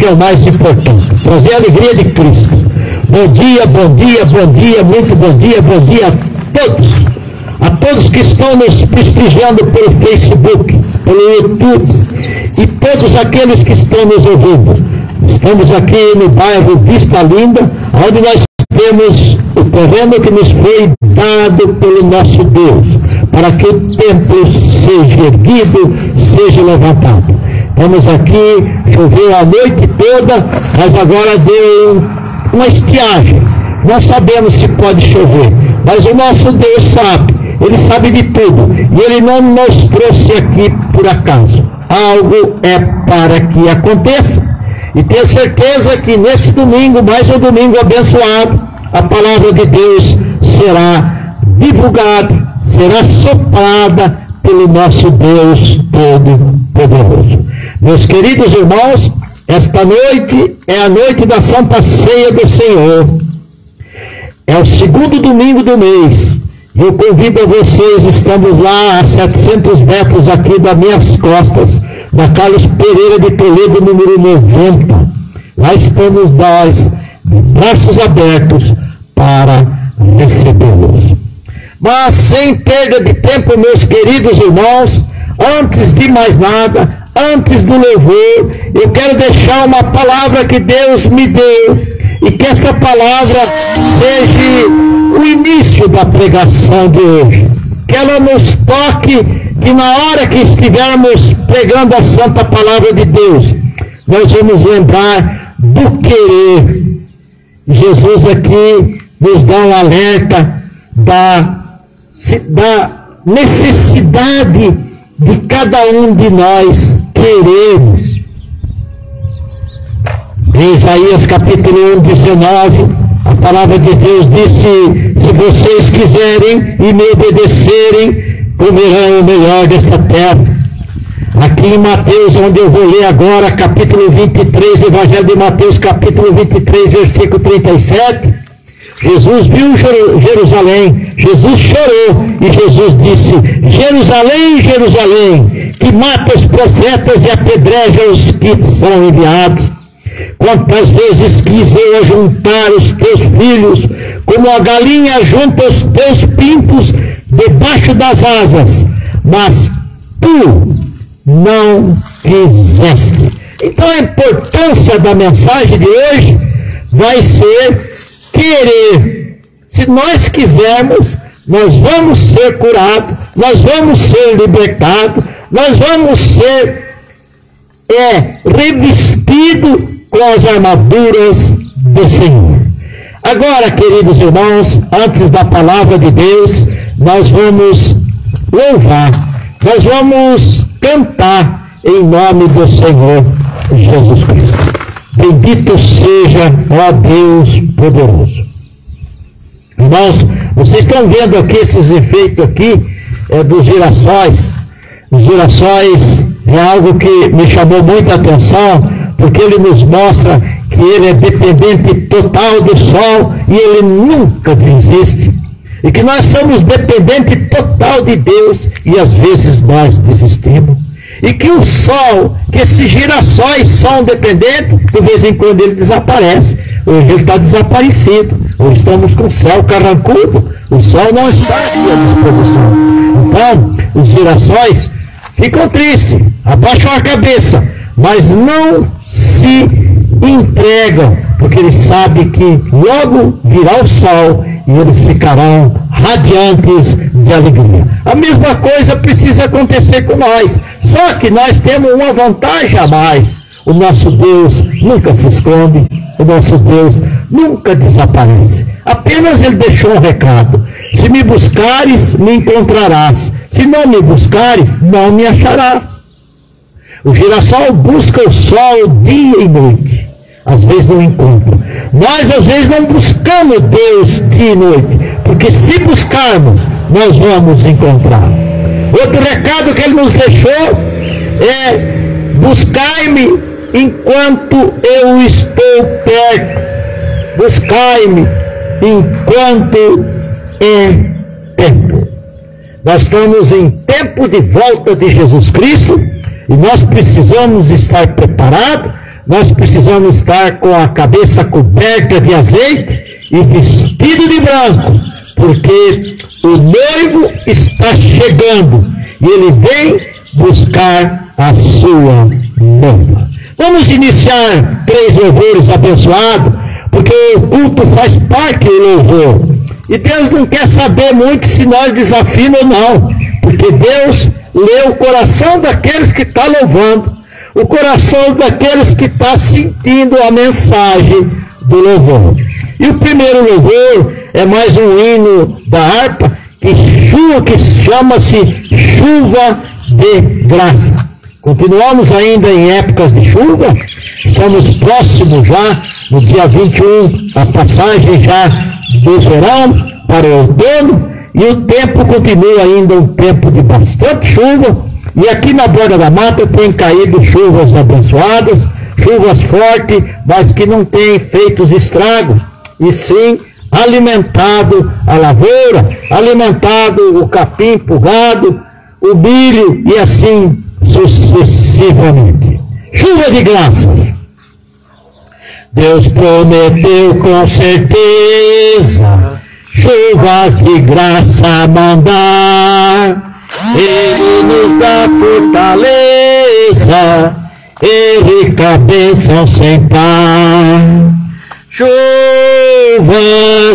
que é o mais importante, trazer a alegria de Cristo. Bom dia, bom dia, bom dia, muito bom dia a todos que estão nos prestigiando pelo Facebook, pelo YouTube, e todos aqueles que estão nos ouvindo. Estamos aqui no bairro Vista Linda, onde nós temos o terreno que nos foi dado pelo nosso Deus, para que o templo seja erguido, seja levantado. Estamos aqui, choveu a noite toda, mas agora deu uma estiagem. Não sabemos se pode chover, mas o nosso Deus sabe, Ele sabe de tudo, e Ele não nos trouxe aqui por acaso. Algo é para que aconteça, e tenho certeza que nesse domingo, mais um domingo abençoado, a palavra de Deus será divulgada, será soprada pelo nosso Deus Todo-Poderoso. Meus queridos irmãos, esta noite é a noite da Santa Ceia do Senhor. É o segundo domingo do mês. E eu convido a vocês, estamos lá a 700 metros aqui das minhas costas, da Carlos Pereira de Toledo, número 90. Lá estamos nós, de braços abertos, para recebê-los. Mas sem perda de tempo, meus queridos irmãos, antes de mais nada, antes do louvor, eu quero deixar uma palavra que Deus me deu, e que esta palavra seja o início da pregação de hoje. Que ela nos toque, que na hora que estivermos pregando a santa palavra de Deus, nós vamos lembrar do querer. Jesus aqui nos dá um alerta da necessidade de cada um de nós querermos. Em Isaías capítulo 1, 19, a palavra de Deus disse: se vocês quiserem e me obedecerem, comerão o melhor desta terra. Aqui em Mateus, onde eu vou ler agora, capítulo 23, Evangelho de Mateus, capítulo 23, versículo 37, Jesus viu Jerusalém, Jesus chorou, e Jesus disse: Jerusalém, Jerusalém, que mata os profetas e apedreja os que são enviados. Quantas vezes quis eu ajuntar os teus filhos, como a galinha junta os teus pintos debaixo das asas, mas tu não quiseste. Então a importância da mensagem de hoje vai ser querer. Se nós quisermos, nós vamos ser curados, nós vamos ser libertados, nós vamos ser revestidos com as armaduras do Senhor. Agora, queridos irmãos, antes da palavra de Deus, nós vamos louvar, nós vamos cantar em nome do Senhor Jesus Cristo. Bendito seja, ó Deus poderoso. Irmãos, vocês estão vendo aqui esses efeitos aqui dos girassóis. Os girassóis é algo que me chamou muita atenção, porque ele nos mostra que ele é dependente total do sol e ele nunca desiste. E que nós somos dependentes total de Deus e às vezes nós desistimos. E que o sol, que esses girassóis são dependentes, de vez em quando ele desaparece. Hoje ele está desaparecido. Hoje estamos com o céu carrancudo. O sol não está aqui à disposição. Então, os girassóis ficam tristes, abaixam a cabeça, mas não se entregam, porque eles sabem que logo virá o sol e eles ficarão radiantes de alegria. A mesma coisa precisa acontecer com nós, só que nós temos uma vantagem a mais. O nosso Deus nunca se esconde, o nosso Deus nunca desaparece. Apenas ele deixou um recado: se me buscares, me encontrarás. Se não me buscares, não me acharás. O girassol busca o sol dia e noite. Às vezes não encontra. Nós às vezes não buscamos Deus dia e noite, porque se buscarmos, nós vamos encontrar. Outro recado que ele nos deixou é: buscai-me enquanto eu estou perto. Buscai-me enquanto é tempo. Nós estamos em tempo de volta de Jesus Cristo e nós precisamos estar preparados nós precisamos estar com a cabeça coberta de azeite e vestido de branco, porque o noivo está chegando e ele vem buscar a sua noiva. Vamos iniciar 3 louvores abençoados, porque o culto faz parte do louvor. E Deus não quer saber muito se nós desafinamos ou não, porque Deus lê o coração daqueles que estão louvando, o coração daqueles que estão sentindo a mensagem do louvor. E o primeiro louvor é mais um hino da harpa, que chama-se Chuva de Graça. Continuamos ainda em épocas de chuva, estamos próximos já, no dia 21, a passagem já do verão para o outono, e o tempo continua ainda um tempo de bastante chuva, e aqui na borda da mata tem caído chuvas abençoadas, chuvas fortes, mas que não têm feito os estragos, e sim alimentado a lavoura, alimentado o capim pro gado, o milho e assim sucessivamente. Chuva de graças. Deus prometeu com certeza chuvas de graça mandar. Ele nos dá fortaleza e rica bênção sem par. Chuvas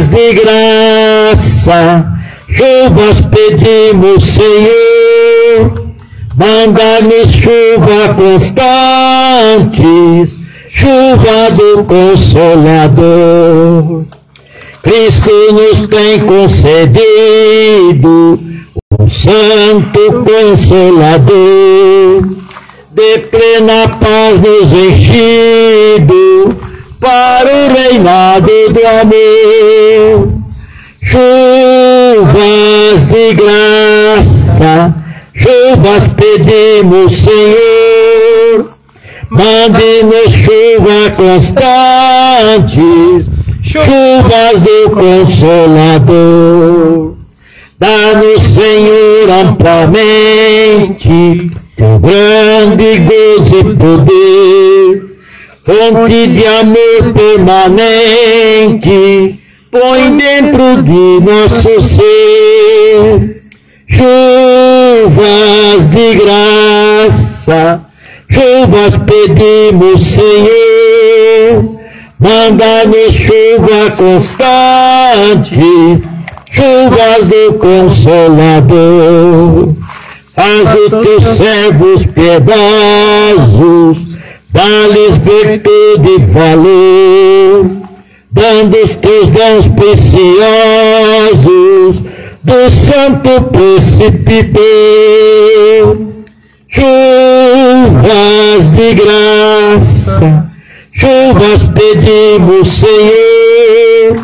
de graça, chuvas pedimos, Senhor, manda-nos chuva constante, chuva do Consolador. Cristo nos tem concedido um Santo Consolador, de plena paz nos enchido, para o reinado do amor. Chuvas de graça, chuvas pedimos, Senhor, mande-nos chuva constantes, chuvas do Consolador. Dá-nos, Senhor, amplamente teu grande gozo e poder, fonte de amor permanente, põe dentro de nosso ser. Chuvas de graça, chuvas pedimos, Senhor, manda-nos chuva constante, chuvas do Consolador. Faz os teus servos piedosos, dá-lhes virtude e valor, dando os teus dons preciosos do santo precipitador. Chuvas de graça, chuvas pedimos, Senhor,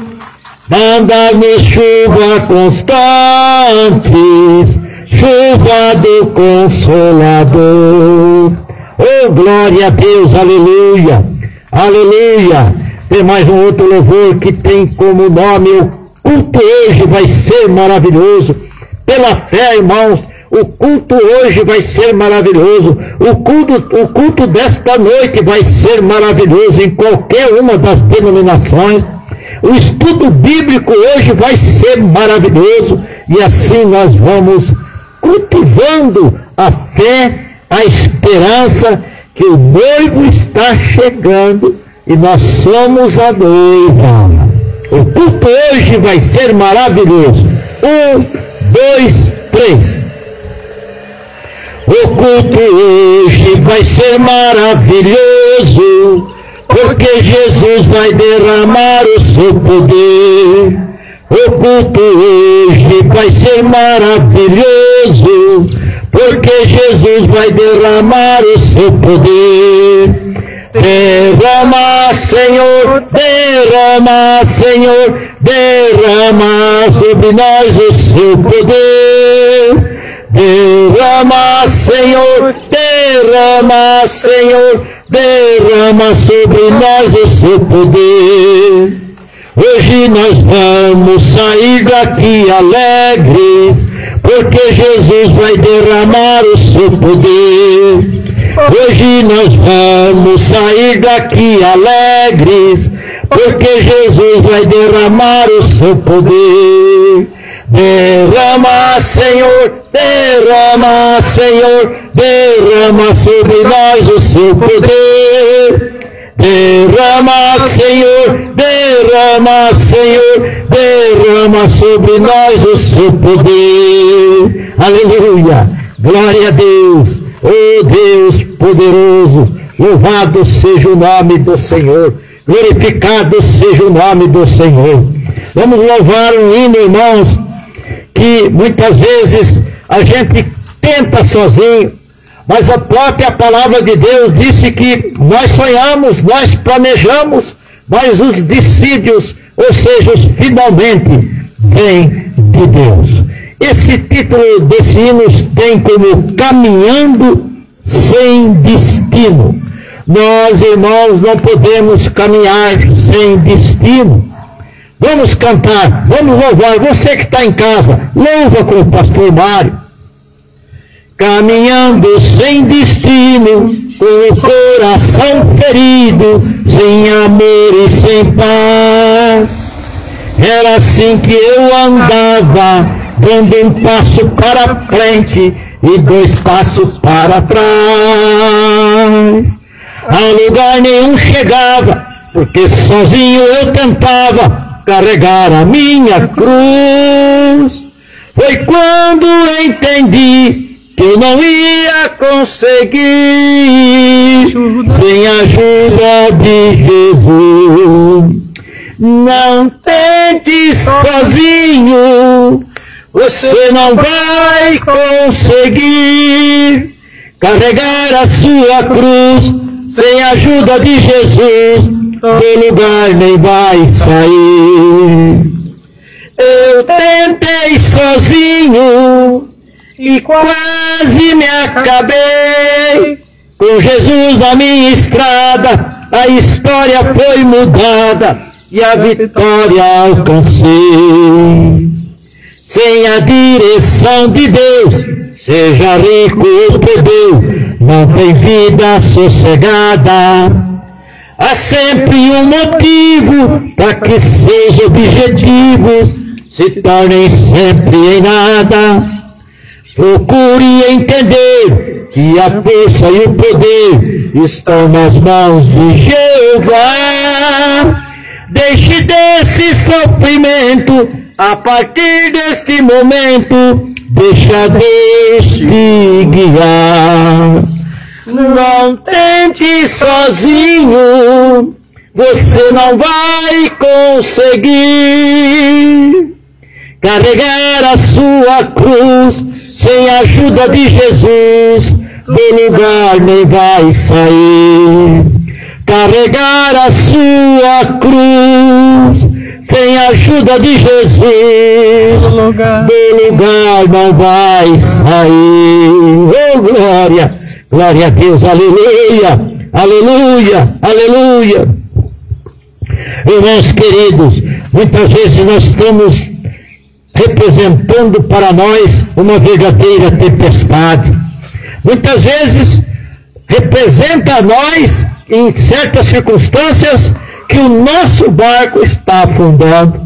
manda-nos chuva constantes, chuva do Consolador. Oh, glória a Deus, aleluia, aleluia. Tem mais um outro louvor que tem como nome: o culto hoje vai ser maravilhoso. Pela fé, irmãos, o culto hoje vai ser maravilhoso. O culto desta noite vai ser maravilhoso em qualquer uma das denominações. O estudo bíblico hoje vai ser maravilhoso. E assim nós vamos cultivando a fé, a esperança que o noivo está chegando e nós somos a noiva. O culto hoje vai ser maravilhoso. 1, 2, 3. O culto hoje vai ser maravilhoso, porque Jesus vai derramar o seu poder. O culto hoje vai ser maravilhoso, porque Jesus vai derramar o seu poder. Derrama, Senhor, derrama, Senhor, derrama sobre nós o seu poder. Derrama, Senhor, derrama, Senhor, derrama sobre nós o seu poder. Hoje nós vamos sair daqui alegres, porque Jesus vai derramar o seu poder. Hoje nós vamos sair daqui alegres, porque Jesus vai derramar o seu poder. Derrama, Senhor, derrama, Senhor, derrama sobre nós o seu poder. Derrama, Senhor, derrama, Senhor, derrama sobre nós o seu poder. Aleluia, glória a Deus, oh Deus poderoso, louvado seja o nome do Senhor, glorificado seja o nome do Senhor. Vamos louvar um hino, irmãos, que muitas vezes a gente tenta sozinho, mas a própria palavra de Deus disse que nós sonhamos, nós planejamos, mas os dissídios, ou seja, os finalmente, vêm de Deus. Esse título desse hino tem como Caminhando Sem Destino. Nós, irmãos, não podemos caminhar sem destino. Vamos cantar, vamos louvar. Você que está em casa, louva com o pastor Mário. Caminhando sem destino, com o coração ferido, sem amor e sem paz. Era assim que eu andava, dando um passo para frente e 2 passos para trás. A lugar nenhum chegava, porque sozinho eu tentava carregar a minha cruz. Foi quando entendi que eu não ia conseguir sem a ajuda de Jesus. Não tente sozinho, você não vai conseguir carregar a sua cruz sem a ajuda de Jesus. Do lugar nem vai sair. Eu tentei sozinho e quase me acabei. Com Jesus na minha estrada, a história foi mudada e a vitória alcancei. Sem a direção de Deus, seja rico ou plebeu, não tem vida sossegada. Há sempre um motivo para que seus objetivos se tornem sempre em nada. Procure entender que a força e o poder estão nas mãos de Jeová. Deixe desse sofrimento, a partir deste momento, deixa Deus te guiar. Não tente sozinho, você não vai conseguir carregar a sua cruz sem a ajuda de Jesus. Do lugar nem vai sair. Carregar a sua cruz sem a ajuda de Jesus. Do lugar não vai sair. Oh, glória! Glória a Deus, aleluia, aleluia, aleluia. Irmãos queridos, muitas vezes nós estamos representando para nós uma verdadeira tempestade. Muitas vezes representa a nós, em certas circunstâncias, que o nosso barco está afundando.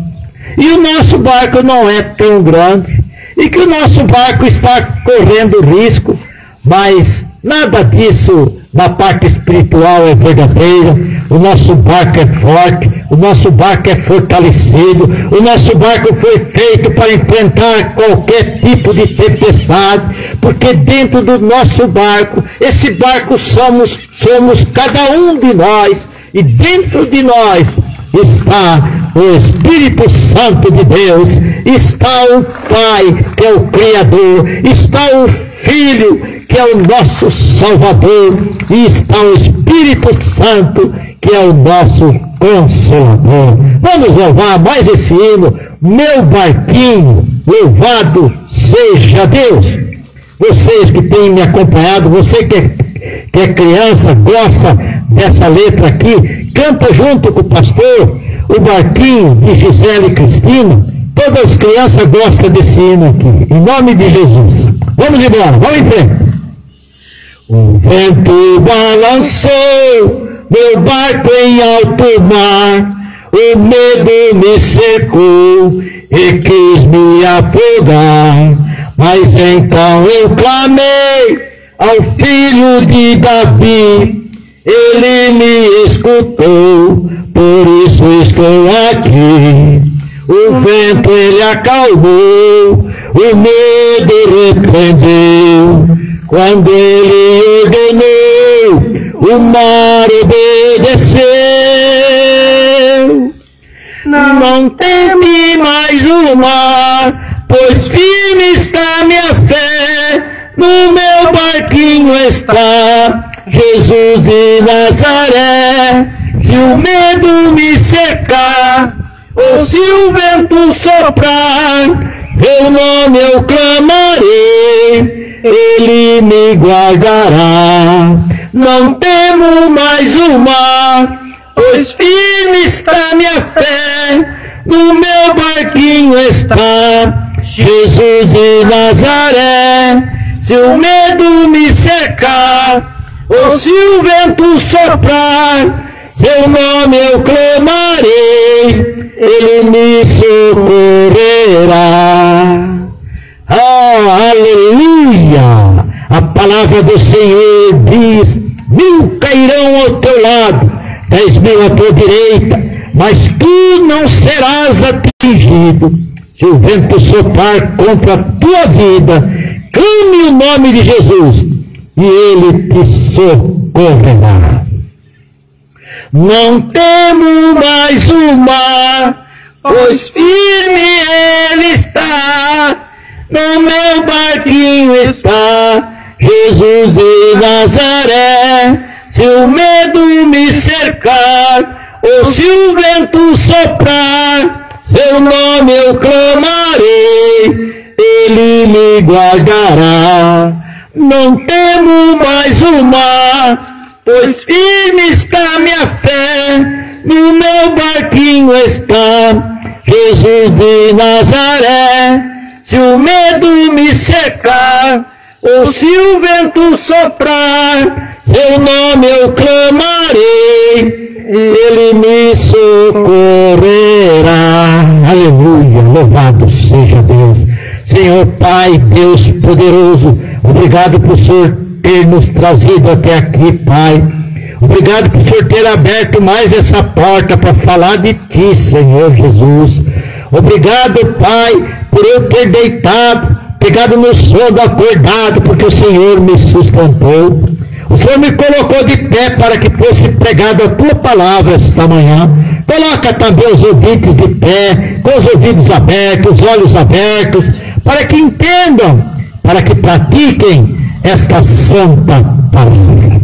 E o nosso barco não é tão grande. E que o nosso barco está correndo risco. Mas nada disso na parte espiritual é verdadeira. O nosso barco é forte, o nosso barco é fortalecido, o nosso barco foi feito para enfrentar qualquer tipo de tempestade, porque dentro do nosso barco, esse barco somos cada um de nós, e dentro de nós está o Espírito Santo de Deus, está o Pai, que é o Criador, está o Filho, que é o nosso Salvador, e está o Espírito Santo, que é o nosso Consolador. Vamos louvar mais esse hino, meu barquinho, louvado seja Deus. Vocês que têm me acompanhado, você que é criança, gosta dessa letra aqui, canta junto com o pastor, o barquinho de Gisele e Cristina. Todas as crianças gostam desse hino aqui, em nome de Jesus. Vamos embora, vamos em frente. O vento balançou meu barco em alto mar, o medo me cercou e quis me afogar. Mas então eu clamei ao filho de Davi, ele me escutou, por isso estou aqui. O vento ele acalmou, o medo repreendeu, quando ele ordenou, o mar obedeceu. Não teme mais o mar, pois firme está minha fé, no meu barquinho está Jesus de Nazaré. Se o medo me cercar, ou se o vento soprar, meu nome eu clamarei, ele me guardará. Não temo mais o mar, pois firme está minha fé, no meu barquinho está Jesus de Nazaré. Se o medo me cercar, ou se o vento soprar, seu nome eu clamarei, ele me socorrerá. Ah, aleluia! A palavra do Senhor diz: 1000 cairão ao teu lado, 10.000 à tua direita, mas tu não serás atingido. Se o vento soprar contra a tua vida, clame o nome de Jesus e ele te socorrerá. Não temo mais o mar, pois firme ele está, no meu barquinho está Jesus de Nazaré. Se o medo me cercar, ou se o vento soprar, seu nome eu clamarei, ele me guardará. Não temo mais o mar, pois firme está minha fé, no meu barquinho está Jesus de Nazaré. Se o medo me cercar, ou se o vento soprar, seu nome eu clamarei, ele me socorrerá. Aleluia, louvado seja Deus. Senhor Pai, Deus poderoso, obrigado por o Senhor ter nos trazido até aqui, Pai. Obrigado por o Senhor ter aberto mais essa porta para falar de Ti, Senhor Jesus. Obrigado, Pai, por eu ter deitado, pegado no sono, acordado, porque o Senhor me sustentou. O Senhor me colocou de pé para que fosse pregada a Tua palavra esta manhã. Coloca também os ouvintes de pé, com os ouvidos abertos, os olhos abertos, para que entendam, para que pratiquem esta santa palavra.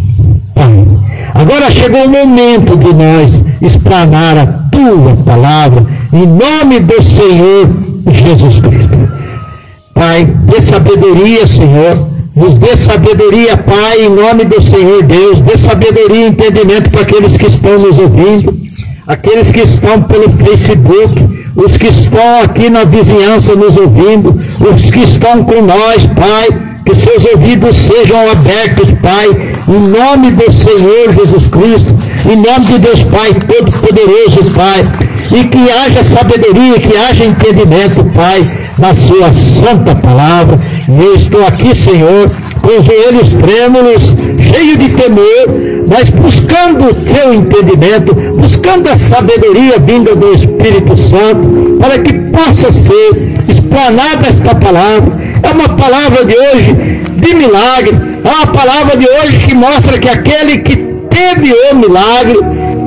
Pai, agora chegou o momento de nós explanar a Tua palavra, em nome do Senhor Jesus Cristo. Pai, dê sabedoria, Senhor, nos dê sabedoria, Pai, em nome do Senhor Deus, dê sabedoria e entendimento para aqueles que estão nos ouvindo, aqueles que estão pelo Facebook, os que estão aqui na vizinhança nos ouvindo, os que estão com nós, Pai, que seus ouvidos sejam abertos, Pai, em nome do Senhor Jesus Cristo, em nome de Deus Pai Todo-Poderoso, Pai, e que haja sabedoria, que haja entendimento, Pai, na sua santa palavra. E eu estou aqui, Senhor, com os joelhos trêmulos, cheio de temor, mas buscando o Teu entendimento, buscando a sabedoria vinda do Espírito Santo, para que possa ser explanada esta palavra. É uma palavra de hoje de milagre, é uma palavra de hoje que mostra que aquele que teve o milagre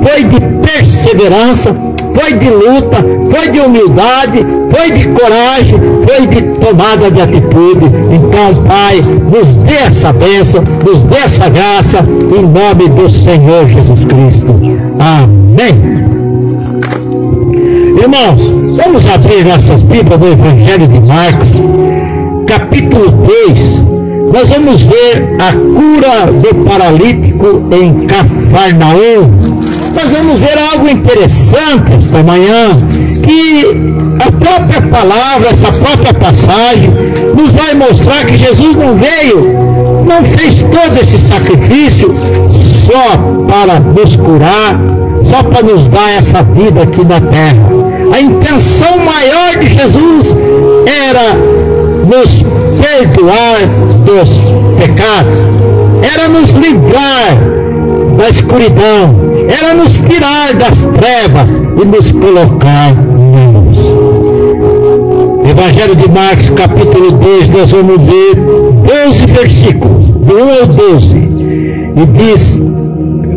foi de perseverança, foi de luta, foi de humildade, foi de coragem, foi de tomada de atitude. Então, Pai, nos dê essa bênção, nos dê essa graça, em nome do Senhor Jesus Cristo. Amém. Irmãos, vamos abrir nossas Bíblias no Evangelho de Marcos, capítulo 2. Nós vamos ver a cura do paralítico em Cafarnaum. Nós vamos ver algo interessante esta manhã, que a própria palavra, essa própria passagem, nos vai mostrar que Jesus não veio não fez todo esse sacrifício só para nos curar, só para nos dar essa vida aqui na terra. A intenção maior de Jesus era nos perdoar dos pecados, era nos livrar da escuridão, era nos tirar das trevas e nos colocar na luz. Evangelho de Marcos, capítulo 2, nós vamos ver 12 versículos, do 1 ao 12, e diz: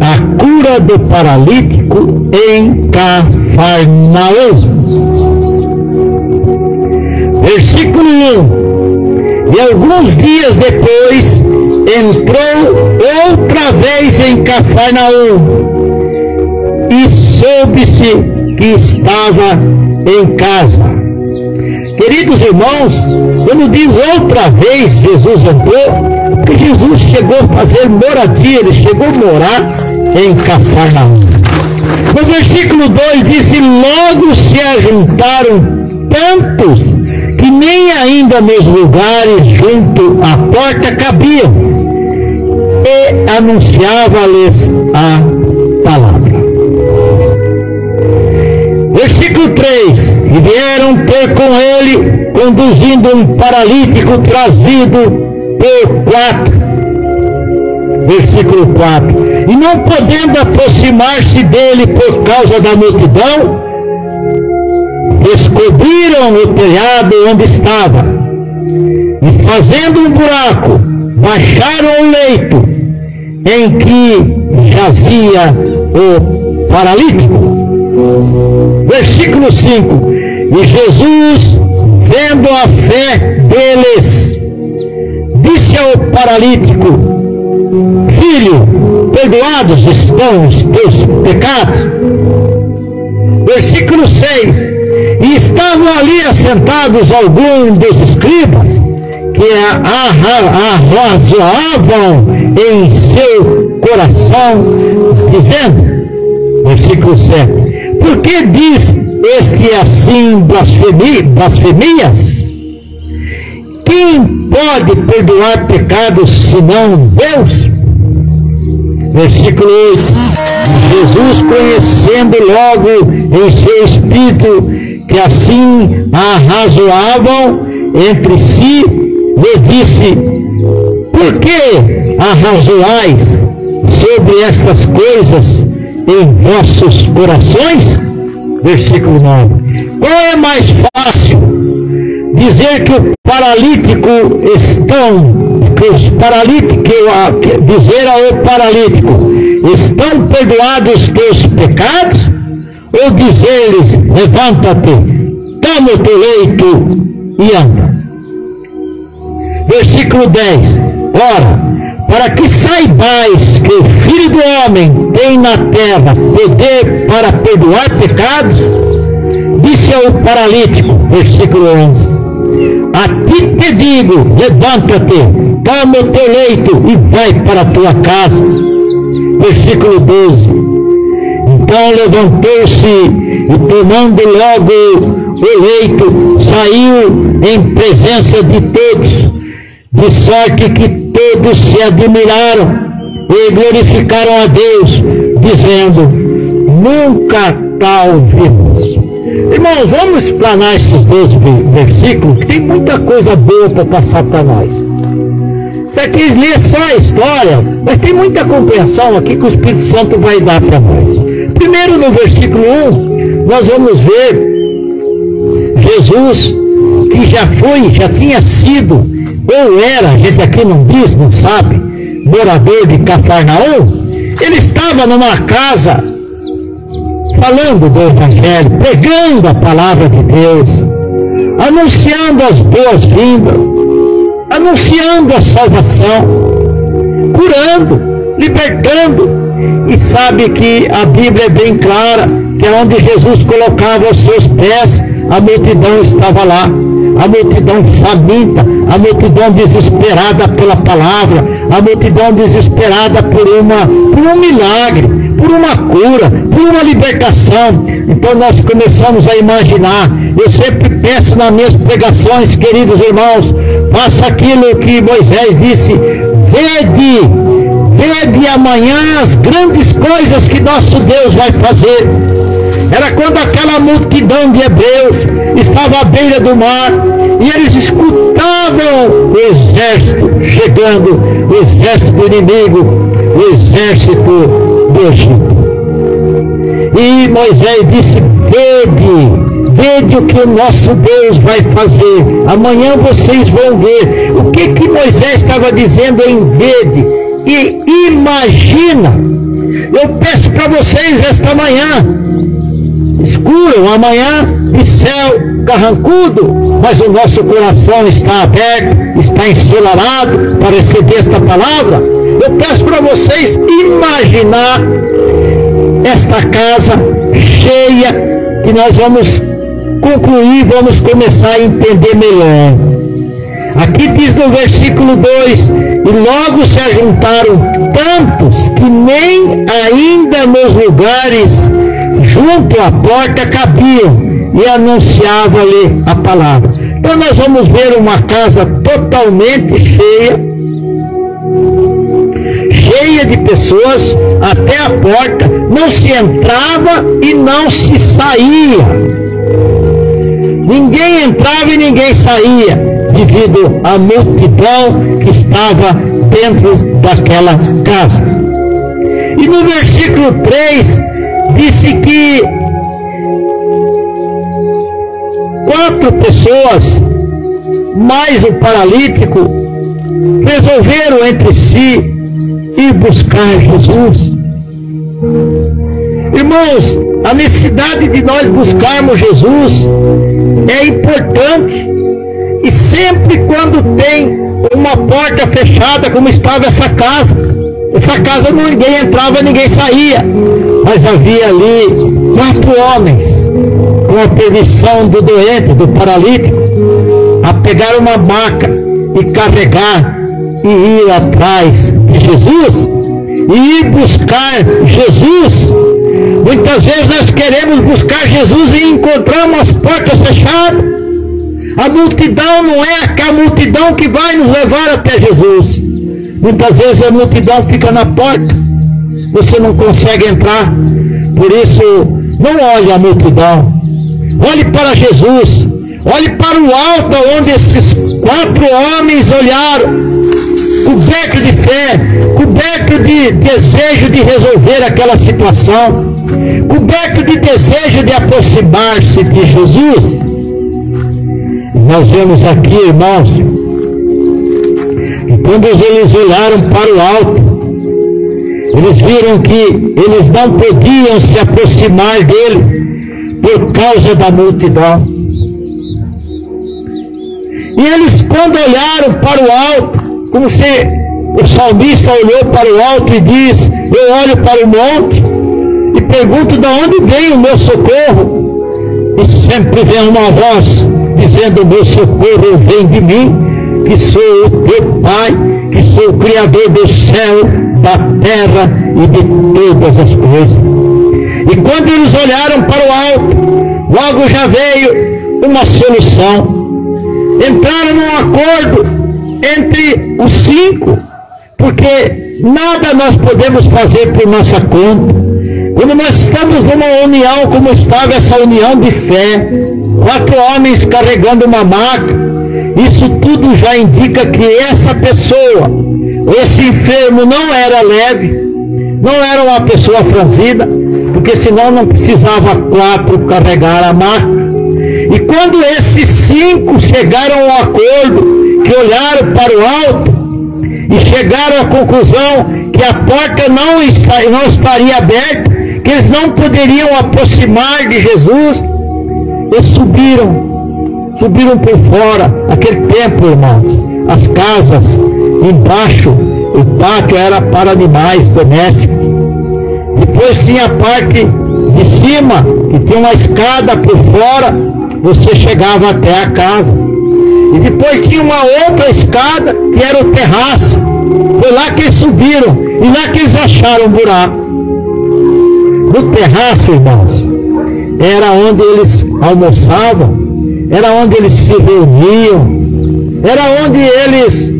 a cura do paralítico em Cafarnaum. Versículo 1: e alguns dias depois entrou outra vez em Cafarnaum, e soube-se que estava em casa. Queridos irmãos, quando diz outra vez Jesus entrou, porque Jesus chegou a fazer moradia, ele chegou a morar em Cafarnaum. No versículo 2 diz: e logo se ajuntaram tantos que nem ainda nos lugares junto à porta cabiam, e anunciava-lhes a palavra. Versículo 3: e vieram ter com ele, conduzindo um paralítico trazido por 4. Versículo 4: e não podendo aproximar-se dele por causa da multidão, descobriram o telhado onde estava, e fazendo um buraco, baixaram o leito em que jazia o paralítico. Versículo 5: e Jesus, vendo a fé deles, disse ao paralítico: filho, perdoados estão os teus pecados. Versículo 6: e estavam ali assentados alguns dos escribas, que arrazoavam em seu coração, dizendo, versículo 7, por que diz este assim blasfemias? Quem pode perdoar pecados senão Deus? Versículo 8: Jesus, conhecendo logo em seu espírito que assim arrazoavam entre si, lhes disse: por que arrazoais sobre estas coisas em vossos corações? Versículo 9: qual é mais fácil, dizer que o paralítico dizer ao paralítico: estão perdoados os teus pecados? Ou dizer-lhes: levanta-te, toma o teu leito e anda? Versículo 10: ora, para que saibais que o Filho do Homem tem na terra poder para perdoar pecados, disse ao paralítico, versículo 11: a ti te digo, levanta-te, toma o teu leito e vai para a tua casa. Versículo 12: então levantou-se e, tomando logo o leito, saiu em presença de todos, de sorte que todos se admiraram e glorificaram a Deus, dizendo: nunca tal vimos. Irmãos, vamos explanar esses 12 versículos, que tem muita coisa boa para passar para nós. Isso aqui lê só a história, mas tem muita compreensão aqui que o Espírito Santo vai dar para nós. Primeiro, no versículo 1, nós vamos ver Jesus, que já tinha sido, ou era, a gente aqui não diz, não sabe, morador de Cafarnaum. Ele estava numa casa, falando do Evangelho, pregando a palavra de Deus, anunciando as boas-vindas, anunciando a salvação, curando, libertando. E sabe que a Bíblia é bem clara, que é onde Jesus colocava os seus pés, a multidão estava lá, a multidão faminta, a multidão desesperada pela palavra, a multidão desesperada por um milagre, por uma cura, por uma libertação. Então nós começamos a imaginar. Eu sempre peço nas minhas pregações, queridos irmãos, faça aquilo que Moisés disse: vede amanhã as grandes coisas que nosso Deus vai fazer. Era quando aquela multidão de hebreus estava à beira do mar e eles escutavam o exército chegando, o exército do inimigo, o exército do Egito. E Moisés disse: vede o que o nosso Deus vai fazer. Amanhã vocês vão ver. O que Moisés estava dizendo em vede? E imagina. Eu peço para vocês esta manhã, escuro, amanhã de céu carrancudo, mas o nosso coração está aberto, está ensolarado para receber esta palavra. Eu peço para vocês imaginar esta casa cheia, que nós vamos concluir, vamos começar a entender melhor. Aqui diz no versículo 2: e logo se ajuntaram tantos que nem ainda nos lugares junto à porta cabiam, e anunciava-lhe a palavra. Então nós vamos ver uma casa totalmente cheia de pessoas até a porta, não se entrava e não se saía. Ninguém entrava e ninguém saía, devido à multidão que estava dentro daquela casa. E no versículo 3, disse que 4 pessoas, mais o paralítico, resolveram entre si ir buscar Jesus. Irmãos, a necessidade de nós buscarmos Jesus é importante. E sempre quando tem uma porta fechada, como estava essa casa ninguém entrava, ninguém saía. Mas havia ali 4 homens, com a permissão do doente, do paralítico, a pegar uma maca e carregar e ir atrás de Jesus, e ir buscar Jesus. Muitas vezes nós queremos buscar Jesus e encontramos as portas fechadas. A multidão não é a multidão que vai nos levar até Jesus. Muitas vezes a multidão fica na porta, você não consegue entrar. Por isso, não olhe a multidão, olhe para Jesus, olhe para o alto, onde esses 4 homens olharam, coberto de fé, coberto de desejo de resolver aquela situação, coberto de desejo de aproximar-se de Jesus. Nós vemos aqui, irmãos, que quando eles olharam para o alto, eles viram que eles não podiam se aproximar dele por causa da multidão. E eles, quando olharam para o alto, como se o salmista olhou para o alto e diz: eu olho para o monte e pergunto de onde vem o meu socorro, e sempre vem uma voz dizendo: o meu socorro vem de mim, que sou o teu Pai, que sou o Criador do céu, da terra e de todas as coisas. E quando eles olharam para o alto, logo já veio uma solução. Entraram num acordo entre os 5, porque nada nós podemos fazer por nossa conta. Quando nós estamos numa união, como estava essa união de fé, 4 homens carregando uma maca, isso tudo já indica que essa pessoa, esse enfermo, não era leve, não era uma pessoa franzida, porque senão não precisava 4 carregar a maca. E quando esses 5 chegaram ao acordo, que olharam para o alto e chegaram à conclusão que a porta não estaria aberta, que eles não poderiam aproximar de Jesus, eles subiram por fora. Aquele tempo, irmãos, as casas embaixo, o pátio era para animais domésticos. Depois tinha a parte de cima, que tinha uma escada por fora, você chegava até a casa. E depois tinha uma outra escada, que era o terraço. Foi lá que eles subiram, e lá que eles acharam um buraco. No terraço, irmãos, era onde eles almoçavam, era onde eles se reuniam, era onde eles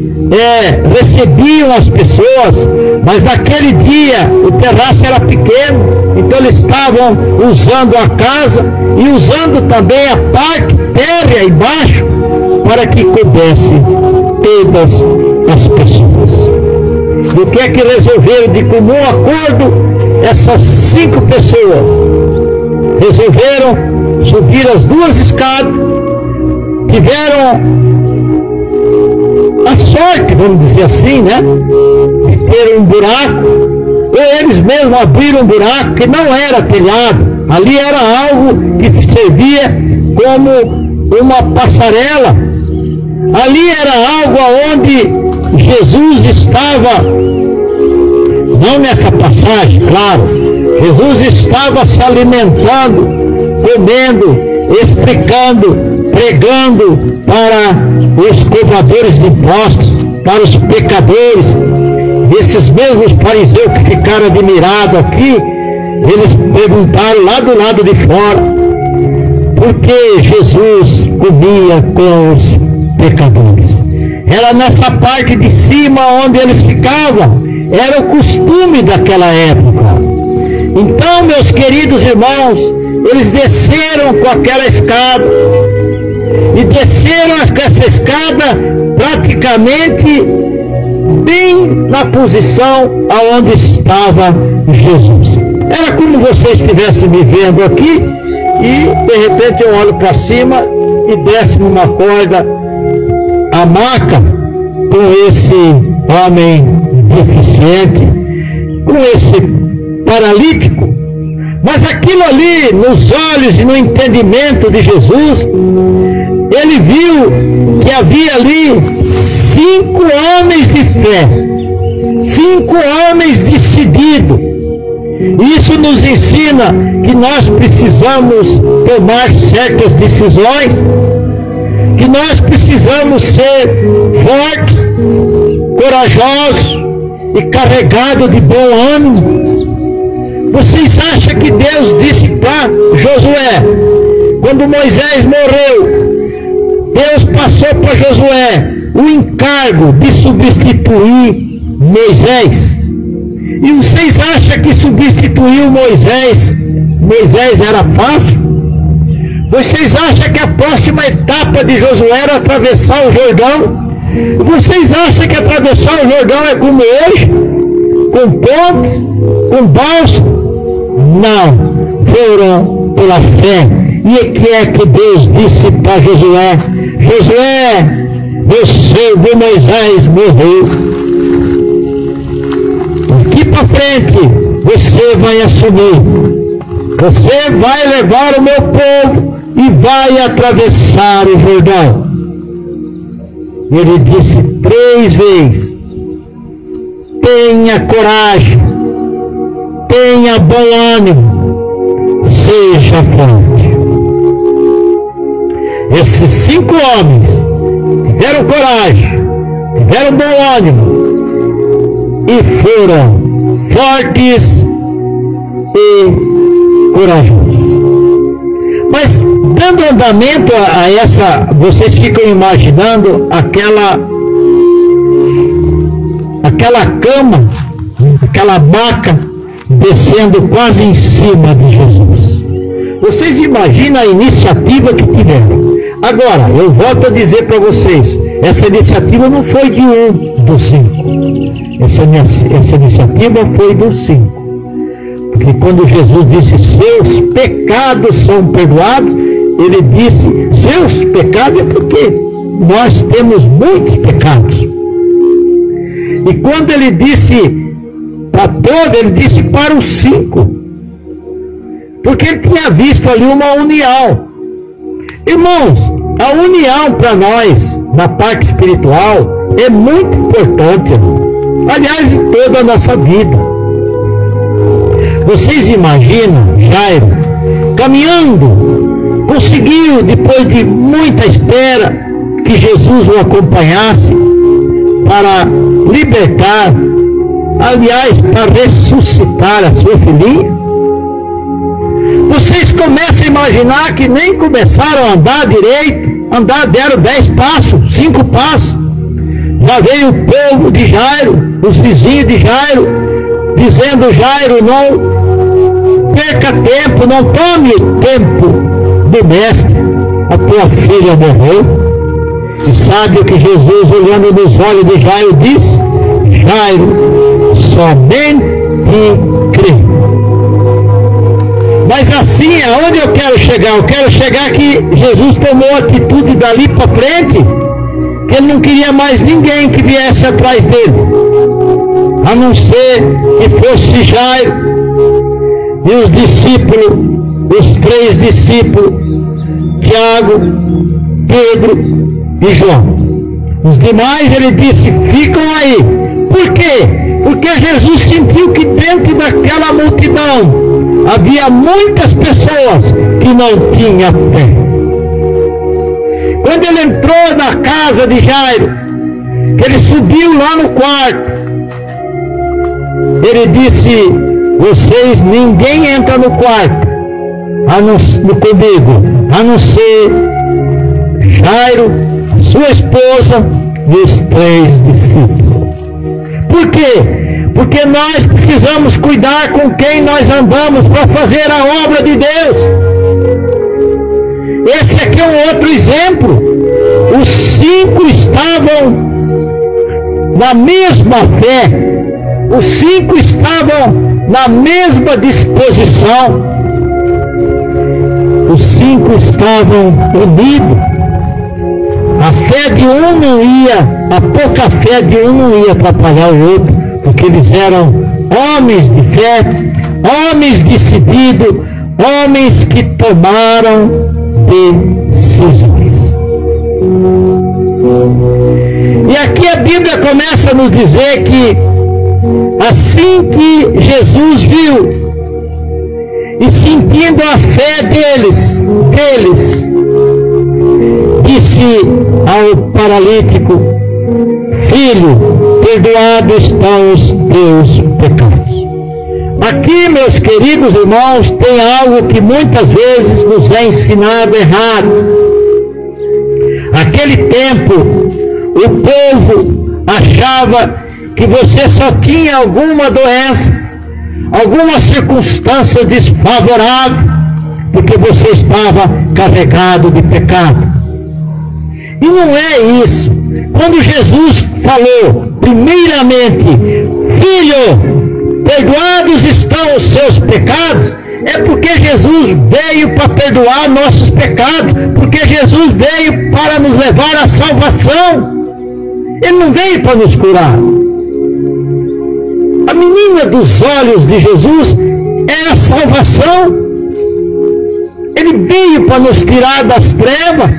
recebiam as pessoas, mas naquele dia o terraço era pequeno, então eles estavam usando a casa e usando também a parte térrea embaixo para que coubesse todas as pessoas. E o que é que resolveram de comum acordo? Essas 5 pessoas resolveram subir as 2 escadas, tiveram a sorte, vamos dizer assim, né, de ter um buraco, ou eles mesmos abriram um buraco que não era telhado, ali era algo que servia como uma passarela, ali era algo onde Jesus estava, não nessa passagem, claro, Jesus estava se alimentando, comendo, explicando, pregando para os cobradores de impostos, para os pecadores. Esses mesmos fariseus que ficaram admirados aqui, eles perguntaram lá do lado de fora, por que Jesus comia com os pecadores? Era nessa parte de cima onde eles ficavam, era o costume daquela época. Então, meus queridos irmãos, eles desceram com aquela escada, e desceram essa escada praticamente bem na posição aonde estava Jesus. Era como você estivesse me vendo aqui e de repente eu olho para cima e desce numa corda a maca com esse homem deficiente, com esse paralítico. Mas aquilo ali, nos olhos e no entendimento de Jesus, ele viu que havia ali 5 homens de fé, 5 homens decididos. Isso nos ensina que nós precisamos tomar certas decisões, que nós precisamos ser fortes, corajosos e carregados de bom ânimo. Vocês acham que Deus disse para Josué, quando Moisés morreu, Deus passou para Josué o encargo de substituir Moisés? E vocês acham que substituir Moisés era fácil? Vocês acham que a próxima etapa de Josué era atravessar o Jordão? Vocês acham que atravessar o Jordão é como hoje? Com pontes? Com balsa? Não, foram pela fé. E o que é que Deus disse para Josué? Josué, meu servo Moisés morreu. Daqui para frente, você vai assumir. Você vai levar o meu povo e vai atravessar o Jordão. Ele disse 3 vezes, tenha coragem, tenha bom ânimo, seja forte. Esses 5 homens tiveram coragem, tiveram bom ânimo e foram fortes e corajosos. Mas dando andamento a essa, vocês ficam imaginando aquela cama, aquela maca descendo quase em cima de Jesus. Vocês imaginam a iniciativa que tiveram. Agora, eu volto a dizer para vocês, essa iniciativa não foi de um dos 5. Essa iniciativa foi dos 5. Porque quando Jesus disse, seus pecados são perdoados, ele disse, seus pecados é porque nós temos muitos pecados. E quando ele disse para todos, ele disse para os 5. Porque ele tinha visto ali uma união. Irmãos, a união para nós, na parte espiritual, é muito importante, irmão. Aliás, em toda a nossa vida. Vocês imaginam Jairo caminhando, conseguiu, depois de muita espera, que Jesus o acompanhasse para libertar, aliás, para ressuscitar a sua filhinha? Vocês começam a imaginar que nem começaram a andar direito, deram 10 passos, 5 passos. Já veio o povo de Jairo, os vizinhos de Jairo, dizendo: Jairo, não perca tempo, não tome o tempo do mestre, a tua filha morreu. E sabe o que Jesus, olhando nos olhos de Jairo, disse? Jairo, somente crê. Mas assim, aonde eu quero chegar? Eu quero chegar que Jesus tomou atitude dali para frente, que ele não queria mais ninguém que viesse atrás dele, a não ser que fosse Jairo e os discípulos, os 3 discípulos, Tiago, Pedro e João. Os demais, ele disse, ficam aí. Por quê? Porque Jesus sentiu que dentro daquela multidão havia muitas pessoas que não tinham fé. Quando ele entrou na casa de Jairo, que ele subiu lá no quarto, ele disse: vocês, ninguém entra no quarto comigo, a não ser Jairo, sua esposa e os 3 discípulos. Por quê? Porque nós precisamos cuidar com quem nós andamos para fazer a obra de Deus. Esse aqui é um outro exemplo. Os 5 estavam na mesma fé, os 5 estavam na mesma disposição, os 5 estavam unidos. A fé de um não ia, a pouca fé de um não ia atrapalhar o outro, porque eles eram homens de fé, homens decididos, homens que tomaram decisões. E aqui a Bíblia começa a nos dizer que assim que Jesus viu e sentindo a fé deles, disse ao paralítico: filho, perdoados estão os teus pecados. Aqui, meus queridos irmãos, tem algo que muitas vezes nos é ensinado errado. Naquele tempo, o povo achava que você só tinha alguma doença, alguma circunstância desfavorável, porque você estava carregado de pecado. E não é isso. Quando Jesus falou, primeiramente, filho, perdoados estão os seus pecados, é porque Jesus veio para perdoar nossos pecados, porque Jesus veio para nos levar à salvação. Ele não veio para nos curar. A menina dos olhos de Jesus é a salvação. Ele veio para nos tirar das trevas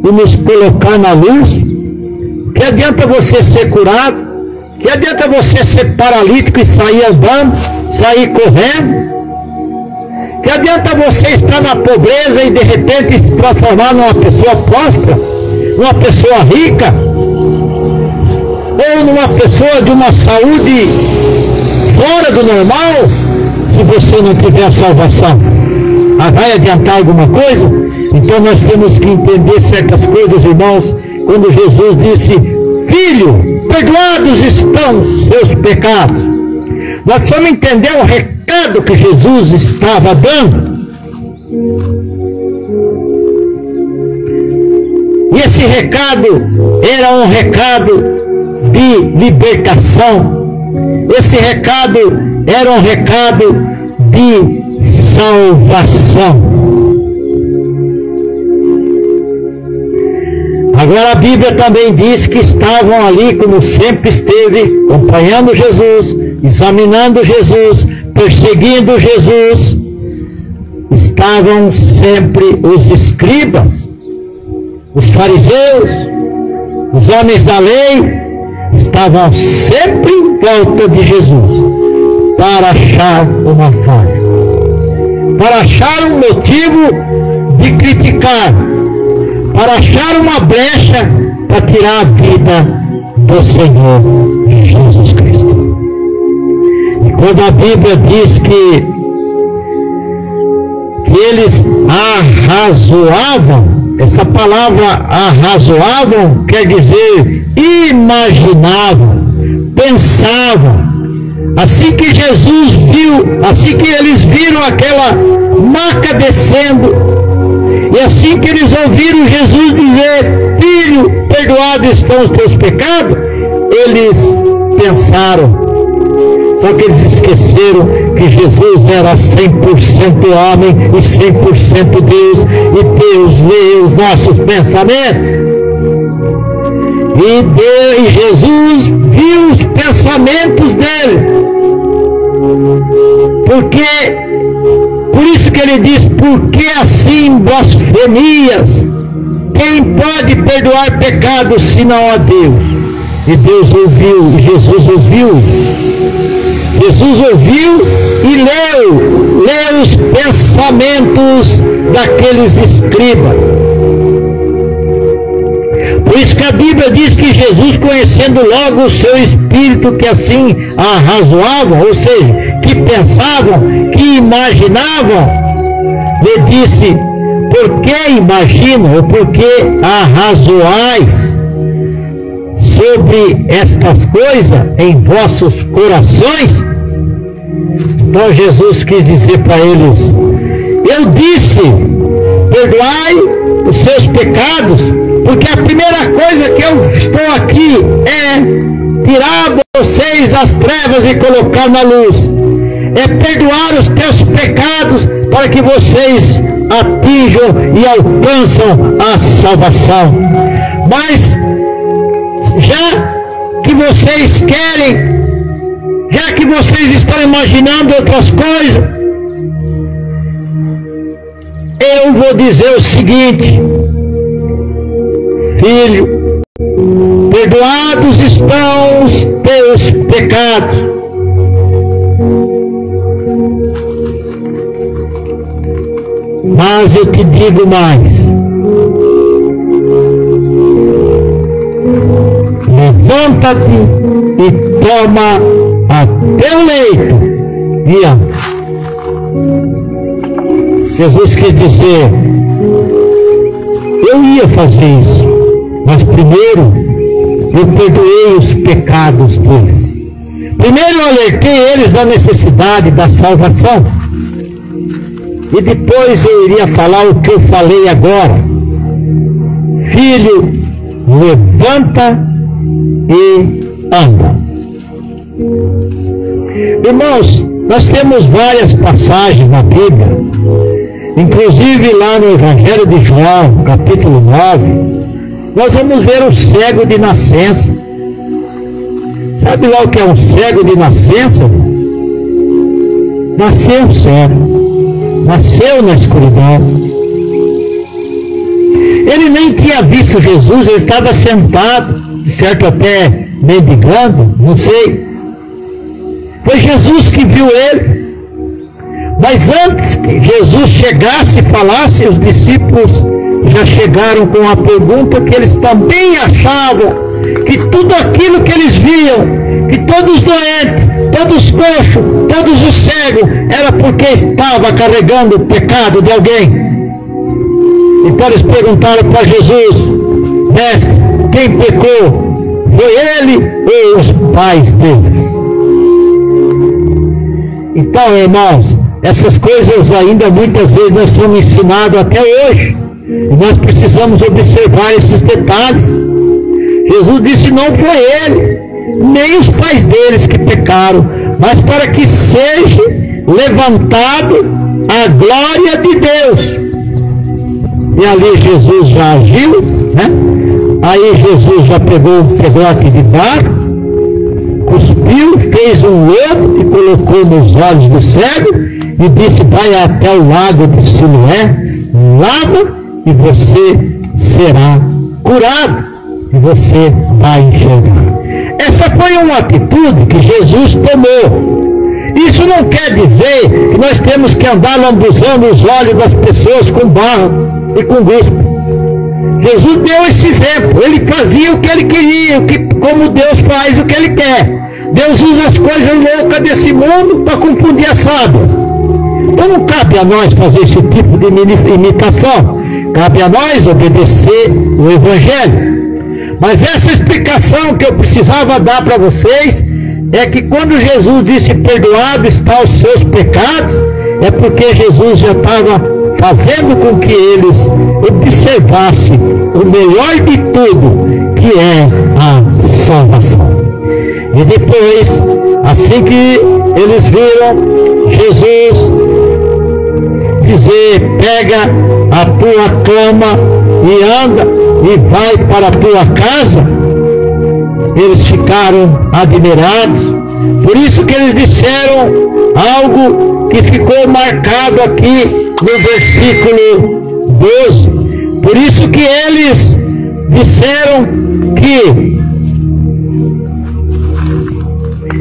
e nos colocar na luz. Que adianta você ser curado? Que adianta você ser paralítico e sair andando, sair correndo? Que adianta você estar na pobreza e de repente se transformar numa pessoa próspera, numa pessoa rica, ou numa pessoa de uma saúde fora do normal, se você não tiver a salvação? Vai adiantar alguma coisa? Então nós temos que entender certas coisas, irmãos. Quando Jesus disse, filho, perdoados estão os seus pecados, nós precisamos entender o recado que Jesus estava dando. E esse recado era um recado de libertação. Esse recado era um recado de salvação. Agora a Bíblia também diz que estavam ali, como sempre esteve, acompanhando Jesus, examinando Jesus, perseguindo Jesus. Estavam sempre os escribas, os fariseus, os homens da lei, estavam sempre em volta de Jesus, para achar uma falha, para achar um motivo de criticar, para achar uma brecha para tirar a vida do Senhor Jesus Cristo. E quando a Bíblia diz que eles arrazoavam, Essa palavra arrazoavam quer dizer imaginavam, pensavam. Assim que Jesus viu, assim que eles viram aquela maca descendo, e assim que eles ouviram Jesus dizer: filho, perdoados estão os teus pecados, eles pensaram. Só que eles esqueceram que Jesus era 100% homem e 100% Deus, e Deus lê os nossos pensamentos. E Jesus viu os pensamentos dele. Por isso que ele diz: por que assim blasfemias? Quem pode perdoar pecados senão a Deus? E Deus ouviu, Jesus ouviu. Jesus ouviu e leu os pensamentos daqueles escribas. Por isso que a Bíblia diz que Jesus, conhecendo logo o seu espírito, que assim arrazoavam, ou seja, que pensavam, que imaginavam, lhe disse: por que imaginam, ou por que arrazoais sobre estas coisas em vossos corações? Então Jesus quis dizer para eles: eu disse, perdoai os seus pecados, porque a primeira coisa que eu estou aqui é tirar vocês das trevas e colocar na luz, é perdoar os teus pecados para que vocês atinjam e alcançam a salvação. Mas já que vocês querem, já que vocês estão imaginando outras coisas, eu vou dizer o seguinte: filho, perdoados estão os teus pecados. Mas eu te digo mais: levanta-te e toma a teu leito e anda. Jesus quis dizer: eu ia fazer isso, mas primeiro eu perdoei os pecados deles. Primeiro eu alertei eles da necessidade da salvação, e depois eu iria falar o que eu falei agora: filho, levanta e anda. Irmãos, nós temos várias passagens na Bíblia, inclusive lá no Evangelho de João, capítulo 9, nós vamos ver o cego de nascença. Sabe lá o que é um cego de nascença? Nasceu cego, nasceu na escuridão. Ele nem tinha visto Jesus, ele estava sentado, certo, até mendigando, não sei. Foi Jesus que viu ele. Mas antes que Jesus chegasse e falasse, os discípulos já chegaram com a pergunta que eles também achavam que tudo aquilo que eles viam, que todos os doentes, todos os coxos, todos os cegos, era porque estava carregando o pecado de alguém. Então eles perguntaram para Jesus: mestre, quem pecou? Foi ele ou os pais deles? Então, irmãos, essas coisas ainda muitas vezes nós somos ensinados até hoje, e nós precisamos observar esses detalhes. Jesus disse: não foi ele, nem os pais deles que pecaram, mas para que seja levantado a glória de Deus. E ali Jesus já agiu, né? Aí Jesus já pegou um pedaço de barro, cuspiu, fez um lodo e colocou nos olhos do cego e disse: vai até o lago de Siloé, lava e você será curado e você vai enxergar. Essa foi uma atitude que Jesus tomou. Isso não quer dizer que nós temos que andar lambuzando os olhos das pessoas com barro e com guspe. Jesus deu esse exemplo. Ele fazia o que ele queria, como Deus faz o que ele quer. Deus usa as coisas loucas desse mundo para confundir as sábias. Então não cabe a nós fazer esse tipo de imitação. cabe a nós obedecer o Evangelho. Mas essa explicação que eu precisava dar para vocês é que quando Jesus disse perdoado está os seus pecados, é porque Jesus já estava fazendo com que eles observassem o melhor de tudo, que é a salvação. E depois, assim que eles viram Jesus dizer, pega a tua cama e anda e vai para a tua casa, eles ficaram admirados. Por isso que eles disseram algo que ficou marcado aqui no versículo 12. Por isso que eles disseram que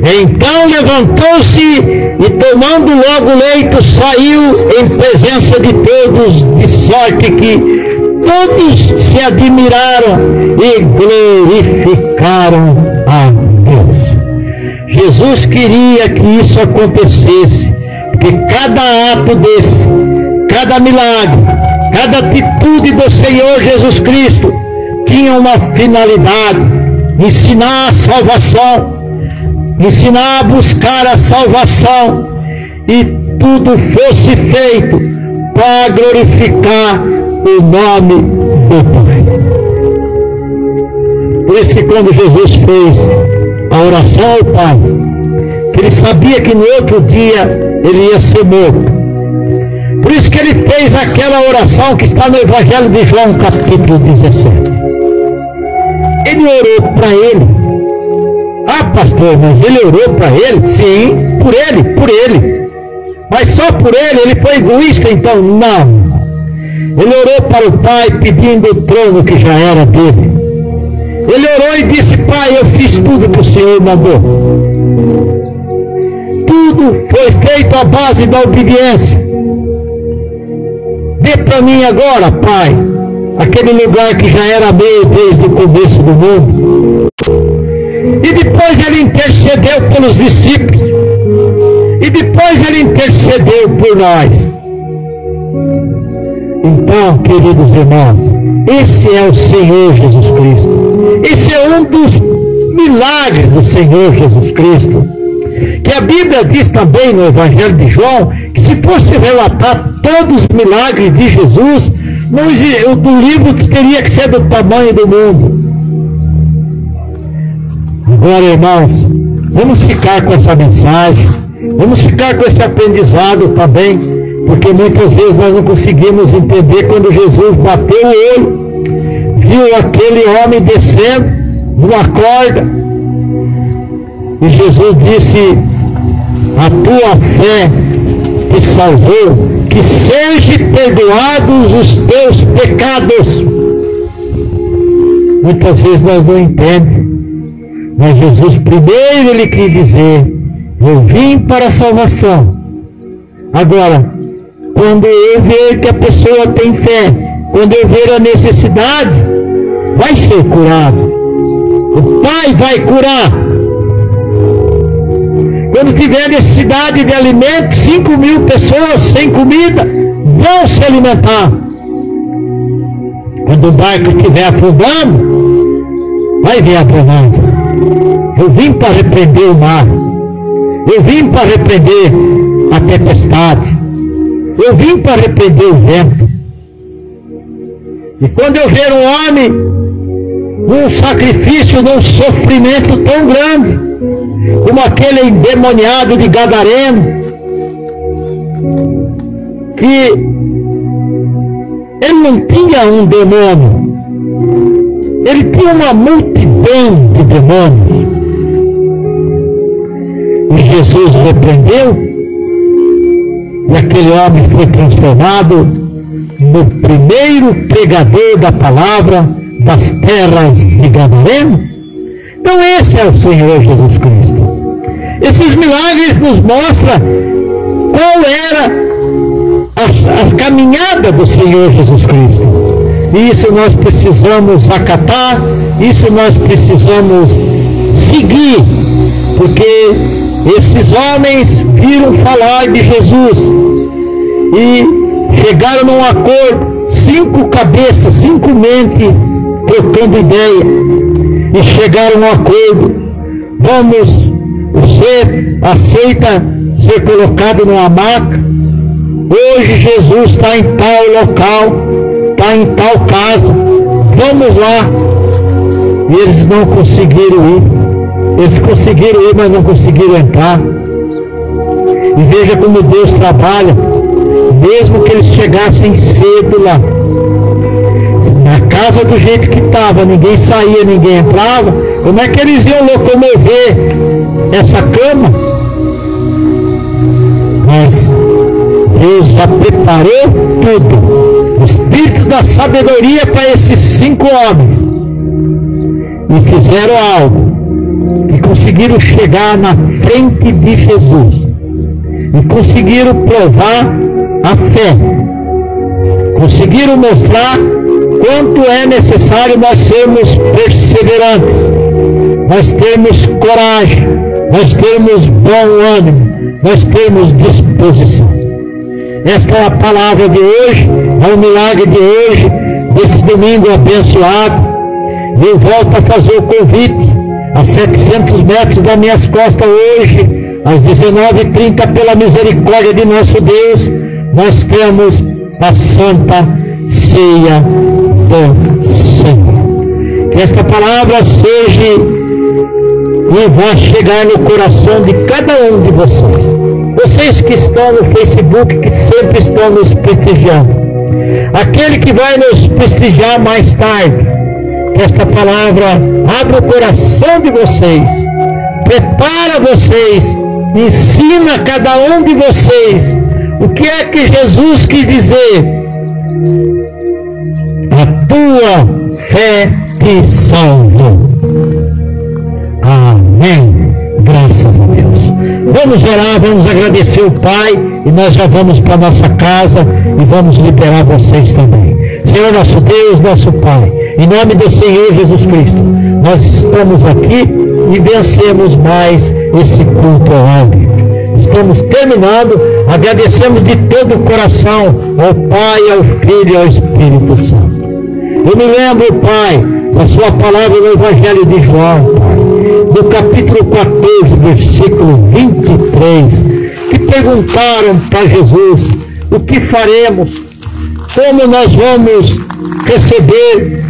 então levantou-se e tomando logo o leito saiu em presença de todos, de sorte que todos se admiraram e glorificaram a Deus. Jesus queria que isso acontecesse, porque cada ato desse, cada milagre, cada atitude do Senhor Jesus Cristo tinha uma finalidade: ensinar a salvação, ensinar a buscar a salvação, e tudo fosse feito para glorificar o nome do Pai. Por isso que quando Jesus fez a oração ao Pai, que ele sabia que no outro dia ele ia ser morto, por isso que ele fez aquela oração que está no Evangelho de João, capítulo 17. Ele orou para ele. Ah, pastor, mas ele orou para ele? Sim, por ele. Mas só por ele foi egoísta? Então, não. Ele orou para o Pai pedindo o trono que já era dele. Ele orou e disse, Pai, eu fiz tudo que o Senhor mandou. Tudo foi feito à base da obediência. Dê para mim agora, Pai, aquele lugar que já era meu desde o começo do mundo. E depois ele intercedeu pelos discípulos. E depois ele intercedeu por nós. Então, queridos irmãos, esse é o Senhor Jesus Cristo. Esse é um dos milagres do Senhor Jesus Cristo. Que a Bíblia diz também no Evangelho de João, que se fosse relatar todos os milagres de Jesus, o livro teria que ser do tamanho do mundo. Agora, irmãos, vamos ficar com essa mensagem, vamos ficar com esse aprendizado também, porque muitas vezes nós não conseguimos entender quando Jesus bateu o olho, viu aquele homem descendo numa corda, e Jesus disse, a tua fé te salvou, que sejam perdoados os teus pecados. Muitas vezes nós não entendemos. Mas Jesus primeiro ele quis dizer, eu vim para a salvação. Agora, quando eu ver que a pessoa tem fé, quando eu ver a necessidade, vai ser curado. O Pai vai curar. Quando tiver necessidade de alimento, 5.000 pessoas sem comida vão se alimentar. Quando o barco estiver afundando, vai vir a bonança. Eu vim para repreender o mar. Eu vim para repreender a tempestade. Eu vim para repreender o vento. E quando eu ver um homem num sacrifício, num sofrimento tão grande, como aquele endemoniado de Gadareno, que ele não tinha um demônio, ele tinha uma multidão de demônios. E Jesus repreendeu, e aquele homem foi transformado no primeiro pregador da palavra das terras de Gadareno. Então esse é o Senhor Jesus Cristo. Esses milagres nos mostram qual era a caminhada do Senhor Jesus Cristo. E isso nós precisamos acatar, isso nós precisamos seguir, porque esses homens viram falar de Jesus e chegaram num acordo. 5 5 cabeças, 5 mentes trocando ideia e chegaram a um acordo. Você aceita ser colocado numa maca? Hoje Jesus está em tal local, está em tal casa, vamos lá. E eles não conseguiram ir. Eles conseguiram ir, mas não conseguiram entrar. E veja como Deus trabalha. Mesmo que eles chegassem cedo lá, na casa do jeito que estava, ninguém saía, ninguém entrava, como é que eles iam locomover essa cama? Mas Deus já preparou tudo, o espírito da sabedoria para esses 5 homens, e fizeram algo, e conseguiram chegar na frente de Jesus, e conseguiram provar a fé, conseguiram mostrar quanto é necessário nós sermos perseverantes, nós termos coragem, nós termos bom ânimo, nós termos disposição. Esta é a palavra de hoje, é o milagre de hoje, desse domingo abençoado. E eu volto a fazer o convite, a 700 metros das minhas costas hoje, às 19h30, pela misericórdia de nosso Deus, nós temos a Santa Ceia do Senhor. Que esta palavra seja e vá chegar no coração de cada um de vocês. Vocês que estão no Facebook, que sempre estão nos prestigiando. Aquele que vai nos prestigiar mais tarde, que esta palavra abra o coração de vocês, prepara vocês, ensina cada um de vocês o que é que Jesus quis dizer. A tua fé te salvou. Amém. Graças a Deus. Vamos orar, vamos agradecer o Pai, e nós já vamos para a nossa casa e vamos liberar vocês também. Senhor nosso Deus, nosso Pai, em nome do Senhor Jesus Cristo, nós estamos aqui e vencemos mais esse culto ao livre. Estamos terminando, agradecemos de todo o coração ao Pai, ao Filho e ao Espírito Santo. Eu me lembro, Pai, da sua palavra no Evangelho de João, Pai, no capítulo 14, versículo 23, que perguntaram para Jesus: o que faremos? Como nós vamos receber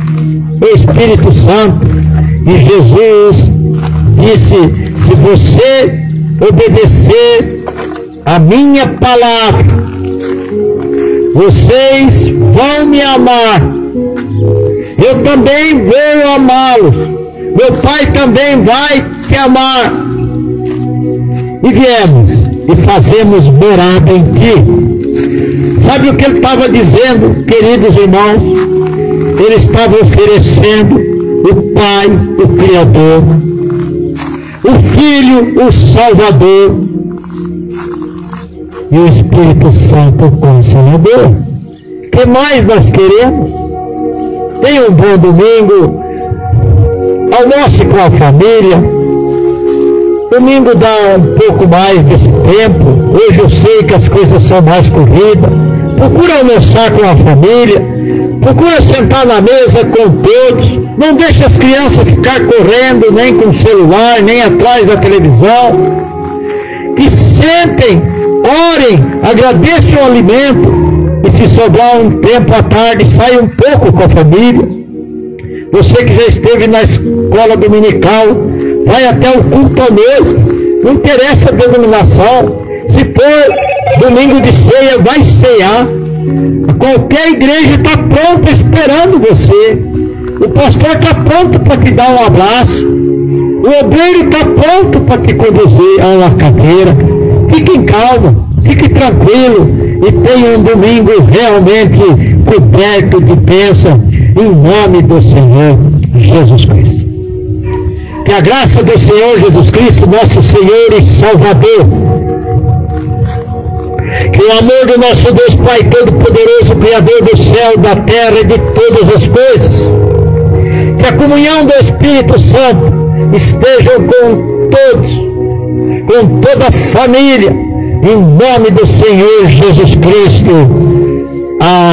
o Espírito Santo? E Jesus disse: se você obedecer a minha palavra, vocês vão me amar, eu também vou amá-los, meu Pai também vai te amar, e viemos e fazemos morada em ti. Sabe o que ele estava dizendo, queridos irmãos? Ele estava oferecendo o Pai, o Criador, o Filho, o Salvador, e o Espírito Santo, o Consolador. O que mais nós queremos? Tenha um bom domingo, almoce com a família. Domingo dá um pouco mais desse tempo. Hoje eu sei que as coisas são mais corridas. Procura almoçar com a família, procura sentar na mesa com todos. Não deixe as crianças ficar correndo nem com o celular, nem atrás da televisão. Que sentem, orem, agradeçam o alimento, e se sobrar um tempo à tarde, saia um pouco com a família. Você que já esteve na escola dominical, vai até o culto mesmo, não interessa a denominação. Se for domingo de ceia, vai ceiar. Qualquer igreja está pronta esperando você. O pastor está pronto para te dar um abraço. O obreiro está pronto para te conduzir a uma cadeira. Fique em calma, fique tranquilo e tenha um domingo realmente coberto de bênção, em nome do Senhor Jesus Cristo. Que a graça do Senhor Jesus Cristo, nosso Senhor e Salvador, que o amor do nosso Deus Pai Todo-Poderoso, Criador do céu, da terra e de todas as coisas, que a comunhão do Espírito Santo esteja com todos, com toda a família, em nome do Senhor Jesus Cristo. Amém.